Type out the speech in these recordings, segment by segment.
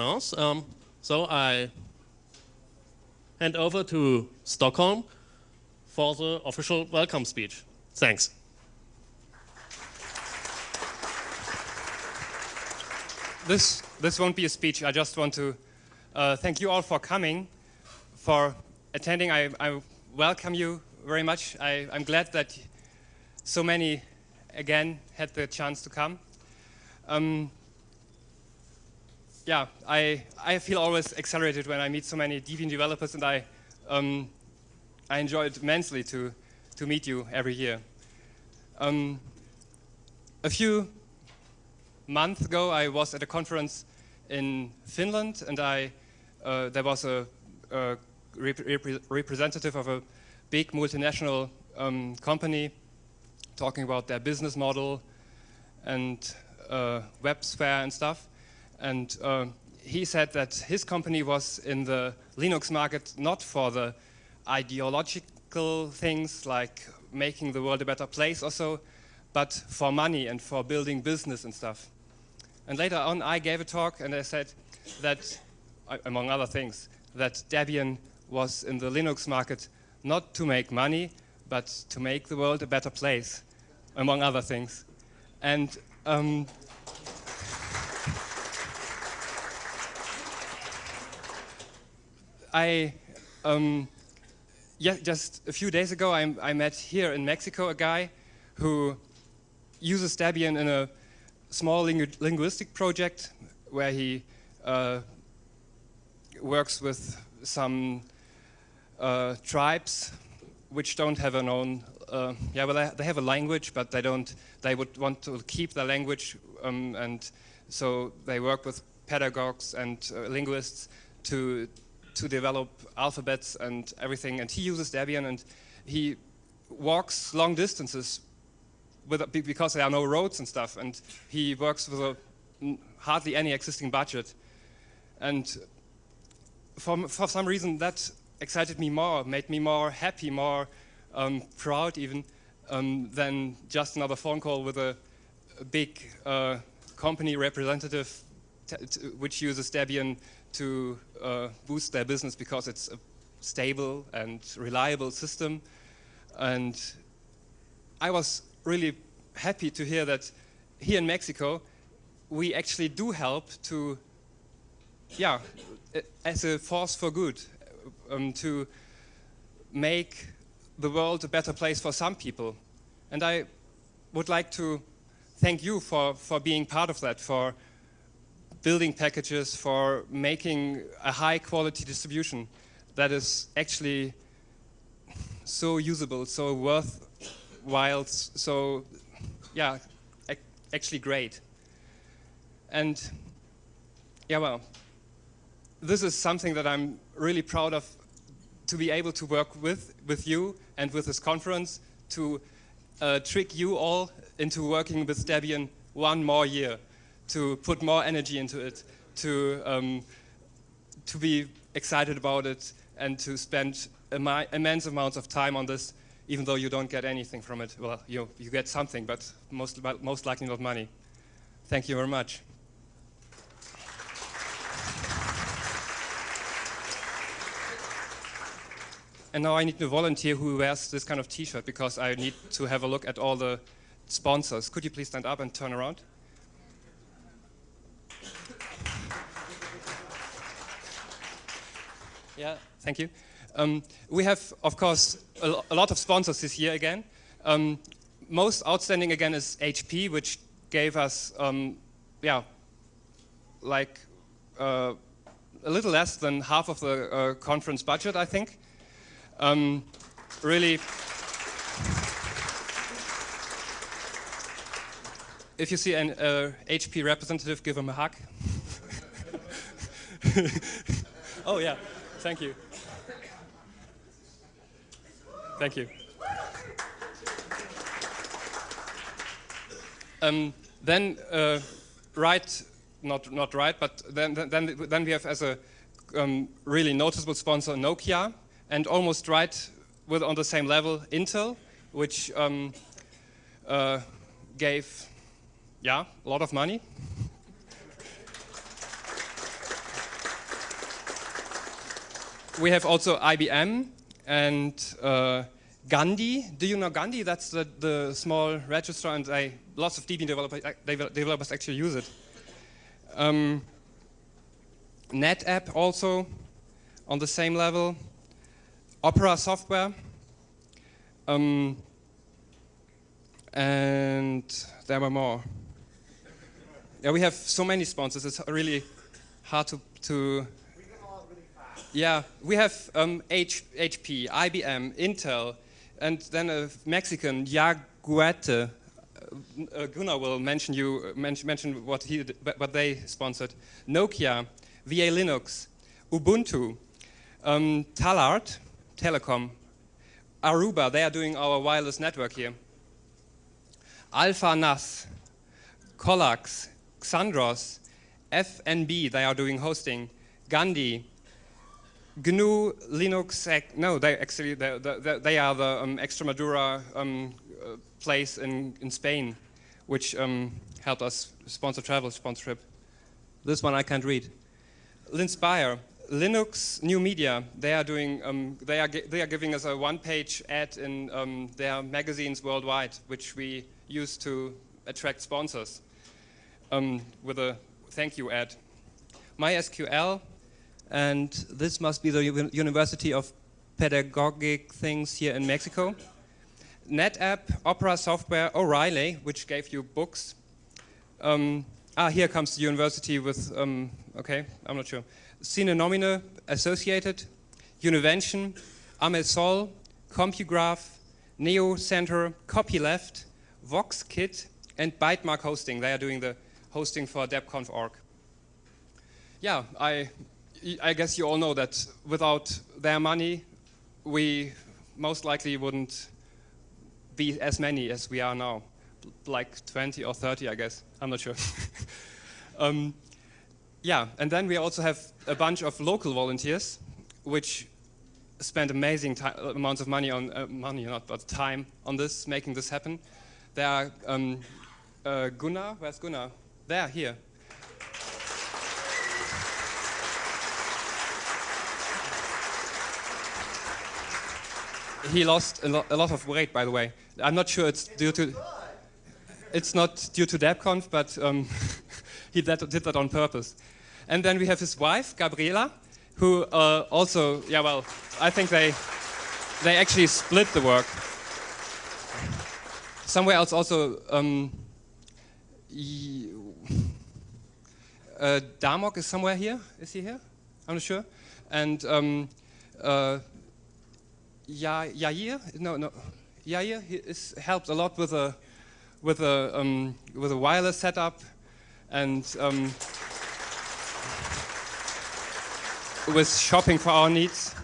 else. So I hand over to Stockholm for the official welcome speech. Thanks. This won't be a speech. I just want to thank you all for coming, for attending. I welcome you very much. I'm glad that so many, again, had the chance to come. Yeah, I feel always accelerated when I meet so many Debian developers, and I enjoy it immensely to meet you every year. A few months ago, I was at a conference in Finland, and there was a representative of a big multinational company talking about their business model and web sphere and stuff. And he said that his company was in the Linux market not for the ideological things like making the world a better place or so, but for money and for building business and stuff. And later on, I gave a talk and I said that, among other things, that Debian was in the Linux market not to make money, but to make the world a better place, among other things. And just a few days ago, I met here in Mexico a guy who uses Debian in a small linguistic project where he works with some tribes which don't have an own. They have a language, but they don't. They would want to keep the language, and so they work with pedagogues and linguists to develop alphabets and everything. And he uses Debian, and he walks long distances because there are no roads and stuff. And he works with hardly any existing budget. And for some reason, that excited me more, made me more happy, more proud even, than just another phone call with a big company representative which uses Debian to boost their business because it's a stable and reliable system. And I was really happy to hear that here in Mexico, we actually do help to, as a force for good, to make the world a better place for some people. And I would like to thank you for being part of that, for building packages, for making a high quality distribution that is actually so usable, so worthwhile, so actually great. And this is something that I'm really proud of, to be able to work with you and with this conference to trick you all into working with Debian one more year, to put more energy into it, to be excited about it, and to spend immense amounts of time on this, even though you don't get anything from it. Well, you get something, but most likely not money. Thank you very much. And now I need a volunteer who wears this kind of T-shirt, because I need to have a look at all the sponsors. Could you please stand up and turn around? Yeah, thank you. We have, of course, a lot of sponsors this year again. Most outstanding again is HP, which gave us, a little less than half of the conference budget, I think. Really, if you see an HP representative, give him a hug. Oh yeah, thank you. Thank you. Then not right, but then we have as a really noticeable sponsor Nokia, and almost right on the same level Intel, which gave a lot of money. we have also IBM and Gandhi. Do you know Gandhi? That's the small registrar, and lots of Debian developers actually use it. NetApp also on the same level. Opera software. And there were more. Yeah, we have so many sponsors. It's really hard to. Yeah, we have HP, IBM, Intel, and then a Mexican, Yaguete. Gunnar will mention what they sponsored. Nokia, VA Linux, Ubuntu, Talart, Telecom, Aruba. They are doing our wireless network here. Alpha NAS, Colax, Xandros, FNB. They are doing hosting. Gandhi. GNU Linux, no, they are the Extremadura place in Spain, which helped us sponsor travel sponsorship. This one I can't read. Linspire, Linux New Media. They are doing. They are giving us a one-page ad in their magazines worldwide, which we use to attract sponsors with a thank you ad. MySQL. And this must be the University of Pedagogic things here in Mexico. NetApp, Opera Software, O'Reilly, which gave you books. Here comes the university with, okay, I'm not sure. Sine Nomine, Associated, Univention, Amelsol, CompuGraph, Neo Center, Copyleft, VoxKit, and Bytemark Hosting. They are doing the hosting for Debconf Org. Yeah, I guess you all know that without their money, we most likely wouldn't be as many as we are now. Like 20 or 30, I guess. I'm not sure. Yeah, and then we also have a bunch of local volunteers, which spend amazing amounts of money on, time on this, making this happen. There are Gunnar, where's Gunnar? There, here. He lost a lot of weight, by the way. I'm not sure it's due to. It's not due to Debconf, but he did that on purpose. And then we have his wife, Gabriela, who also, yeah, well, I think they actually split the work. Somewhere else also, Damok is somewhere here. Is he here? I'm not sure. And Yair? No. Yair helped a lot with a wireless setup and with shopping for our needs.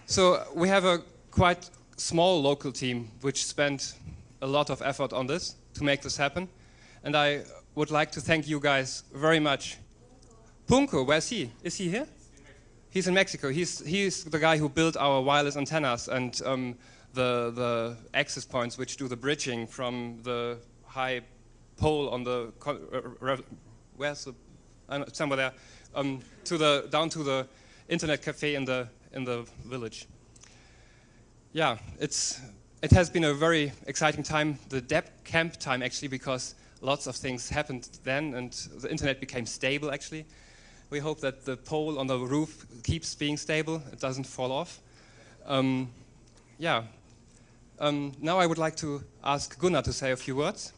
So we have a quite small local team which spent a lot of effort on this to make this happen. And I would like to thank you guys very much. Punko, where's he? Is he here? He's in Mexico. He's the guy who built our wireless antennas and the access points which do the bridging from the high pole on the where's the somewhere there down to the internet cafe in the village. Yeah, it has been a very exciting time, the Debcamp time actually, because lots of things happened then and the internet became stable actually. We hope that the pole on the roof keeps being stable, it doesn't fall off. Yeah. Now I would like to ask Gunnar to say a few words.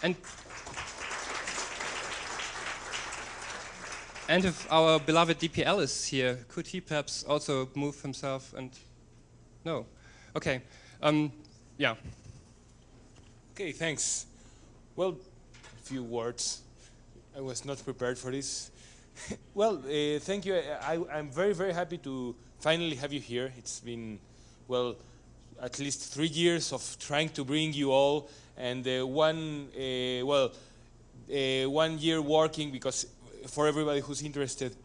And if our beloved DPL is here, could he perhaps also move himself and... No. Okay. Yeah. Okay, thanks. Well, a few words. I was not prepared for this. Well, thank you. I'm very, very happy to finally have you here. It's been, well, at least 3 years of trying to bring you all, and 1 year working, because for everybody who's interested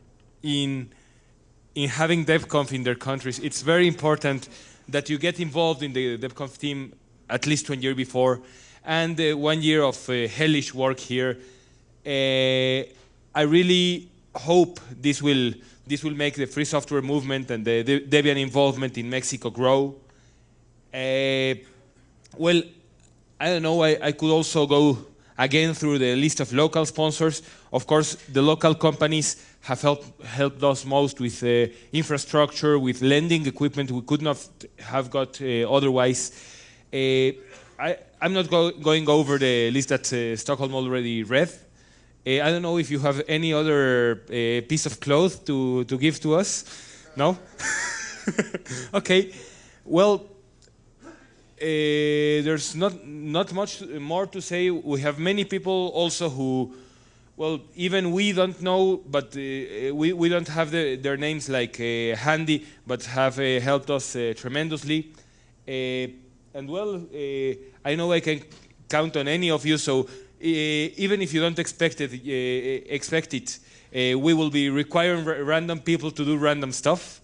in having Debconf in their countries, it's very important that you get involved in the Debconf team at least 1 year before, and 1 year of hellish work here. I really hope this will make the free software movement and the Debian involvement in Mexico grow. Well, I don't know, I could also go again through the list of local sponsors. Of course, the local companies have helped us most with infrastructure, with lending equipment we could not have got otherwise. I'm not going over the list that Stockholm already read. I don't know if you have any other piece of cloth to give to us. No? Okay. Well, there's not much more to say. We have many people also who, well, even we don't know, but we don't have their names like handy, but have helped us tremendously. And well, I know I can count on any of you, so even if you don't expect it, we will be requiring random people to do random stuff.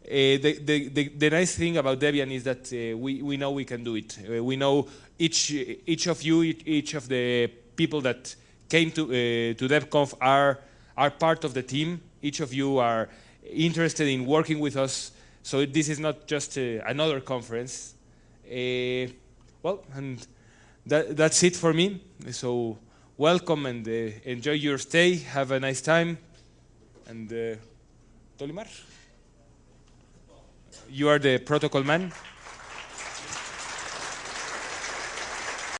The nice thing about Debian is that we know we can do it. We know each of you, each of the people that came to Debconf are part of the team. Each of you are interested in working with us. So this is not just another conference. Well, and that's it for me. So welcome and enjoy your stay. Have a nice time. And Tolimar, you are the protocol man.